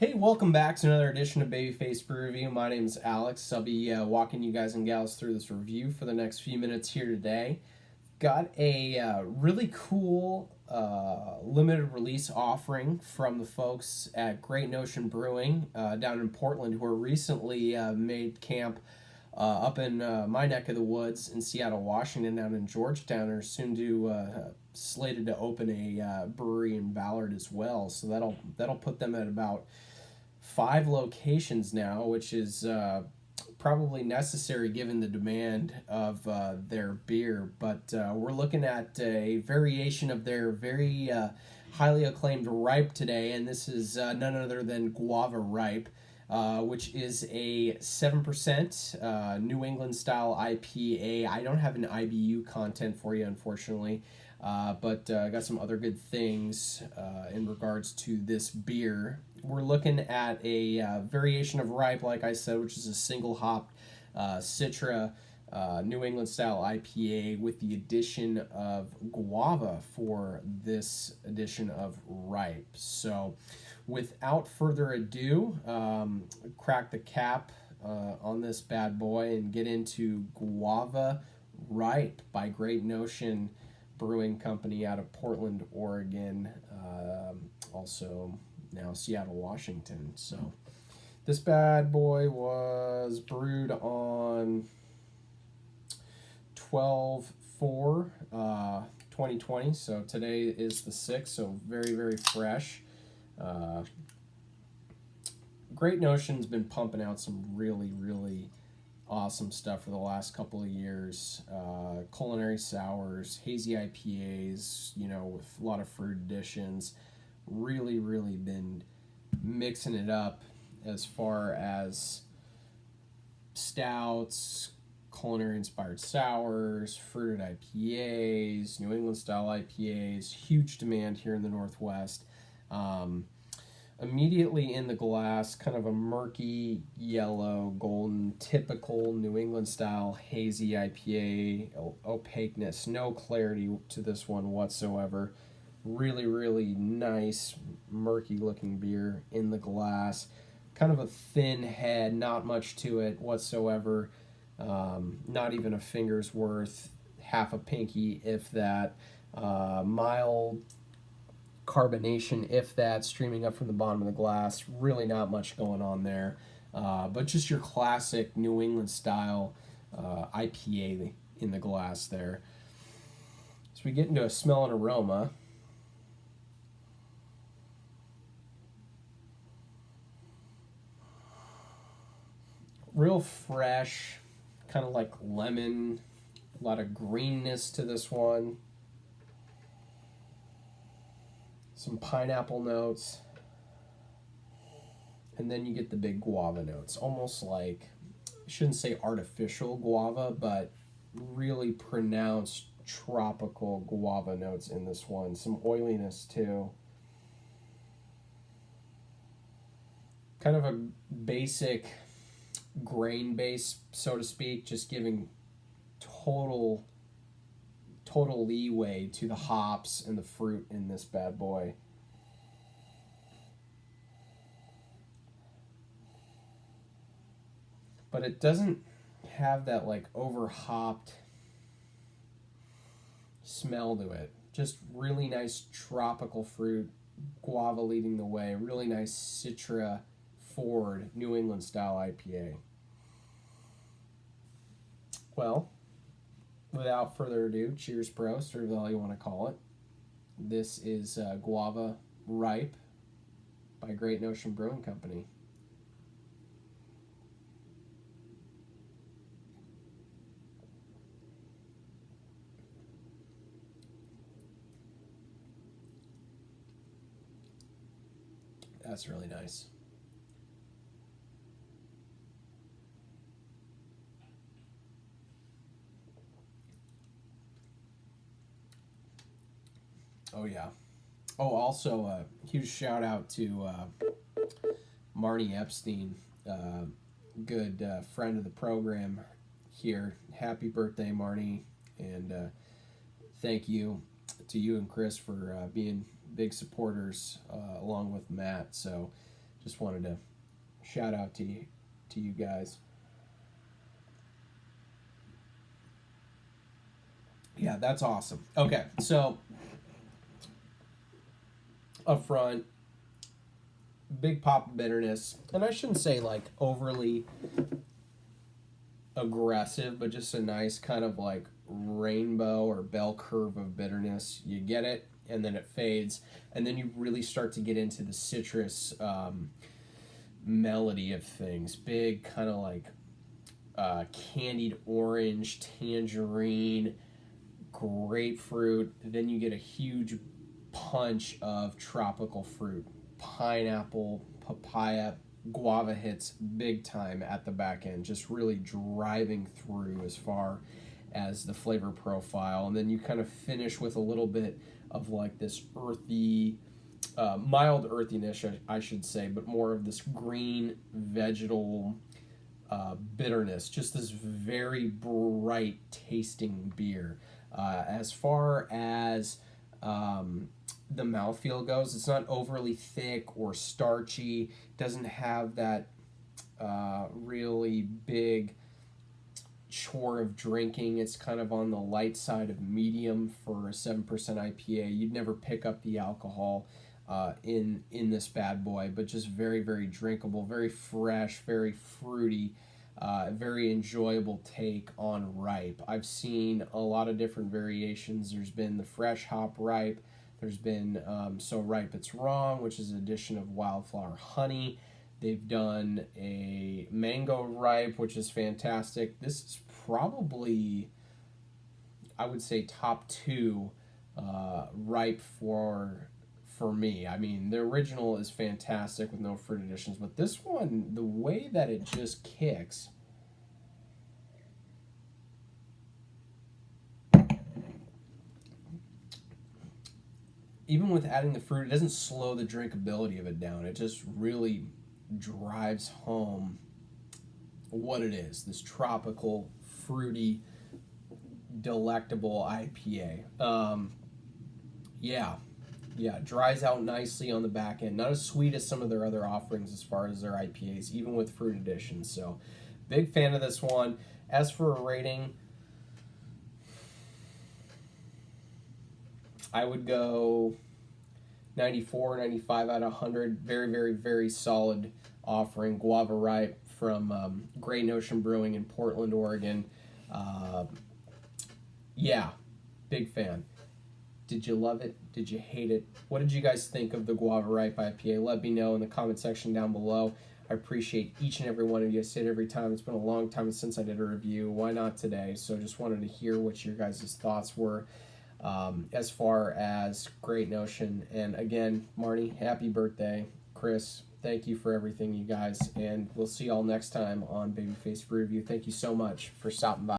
Hey, welcome back to another edition of Babyface Brew Review. My name is Alex. I'll be walking you guys and gals through this review for the next few minutes here today. Got a really cool limited release offering from the folks at Great Notion Brewing down in Portland, who are recently made camp up in my neck of the woods in Seattle, Washington, down in Georgetown, are soon to slated to open a brewery in Ballard as well. So that'll put them at about 5 locations now, which is probably necessary given the demand of their beer. But we're looking at a variation of their very highly acclaimed Ripe today, and this is none other than Guava Ripe, which is a 7% New England style IPA. I don't have an IBU content for you, unfortunately, but I got some other good things in regards to this beer. We're looking at a variation of Ripe, like I said, which is a single hop Citra New England style IPA with the addition of Guava for this edition of Ripe. So without further ado, crack the cap on this bad boy and get into Guava Ripe by Great Notion Brewing Company out of Portland, Oregon, also now Seattle, Washington. So this bad boy was brewed on 12/4/2020, so today is the 6th, so very, very fresh. Great Notion's been pumping out some really, really awesome stuff for the last couple of years. Culinary sours, hazy IPAs, with a lot of fruit additions. Really, really been mixing it up as far as stouts, culinary inspired sours, fruited IPAs, New England style IPAs. Huge demand here in the Northwest. Immediately in the glass, kind of a murky yellow, golden, typical New England style hazy IPA opaqueness. No clarity to this one whatsoever. Really, really nice, murky looking beer in the glass. Kind of a thin head, not much to it whatsoever. Not even a finger's worth, half a pinky, if that. Mild carbonation, if that, streaming up from the bottom of the glass. Really not much going on there. But just your classic New England style IPA in the glass there. So we get into a smell and aroma. Real fresh, kind of like lemon, a lot of greenness to this one. Some pineapple notes. And then you get the big guava notes. Almost like, I shouldn't say artificial guava, but really pronounced tropical guava notes in this one. Some oiliness too. Kind of a basic grain base, so to speak, just giving total leeway to the hops and the fruit in this bad boy. But it doesn't have that like over hopped smell to it. Just really nice tropical fruit, guava leading the way. Really nice Citra forward New England style IPA. Well, without further ado, cheers, bros, or all you want to call it. This is Guava Ripe by Great Notion Brewing Company. That's really nice. Oh, yeah. Oh, also a huge shout out to Marnie Epstein, good friend of the program here. Happy birthday, Marnie, and thank you to you and Chris for being big supporters along with Matt. So Just wanted to shout out to you guys. Yeah, that's awesome. Okay, so up front, big pop of bitterness, and I shouldn't say like overly aggressive, but just a nice kind of like rainbow or bell curve of bitterness. You get it, and then it fades, and then you really start to get into the citrus melody of things. Big kind of like candied orange, tangerine, grapefruit. Then you get a huge punch of tropical fruit, pineapple, papaya. Guava hits big time at the back end, just really driving through as far as the flavor profile. And then you kind of finish with a little bit of like this earthy, mild earthiness, I should say, but more of this green vegetal bitterness, just this very bright tasting beer. As far as the mouthfeel goes, it's not overly thick or starchy. Doesn't have that really big chore of drinking. It's kind of on the light side of medium for a 7% IPA. You'd never pick up the alcohol in this bad boy, but just very, very drinkable, very fresh, very fruity. Very enjoyable take on ripe. I've seen a lot of different variations. There's been the fresh hop ripe. There's been so ripe it's wrong, which is an addition of wildflower honey. They've done a mango ripe, which is fantastic. This is probably, I would say, top two ripe for me. I mean, the original is fantastic with no fruit additions, but this one, the way that it just kicks, even with adding the fruit, it doesn't slow the drinkability of it down. It just really drives home what it is, this tropical, fruity, delectable IPA. Yeah, dries out nicely on the back end. Not as sweet as some of their other offerings as far as their IPAs, even with fruit additions. So, big fan of this one. As for a rating, I would go 94, 95 out of 100. Very, very, very solid offering. Guava Ripe from Great Notion Brewing in Portland, Oregon. Yeah, big fan. Did you love it? Did you hate it? What did you guys think of the Guava Ripe IPA? Let me know in the comment section down below. I appreciate each and every one of you. I say it every time. It's been a long time since I did a review. Why not today? So just wanted to hear what your guys' thoughts were as far as Great Notion. And again, Marnie, happy birthday. Chris, thank you for everything, you guys. And we'll see y'all next time on Babyface Brew Review. Thank you so much for stopping by.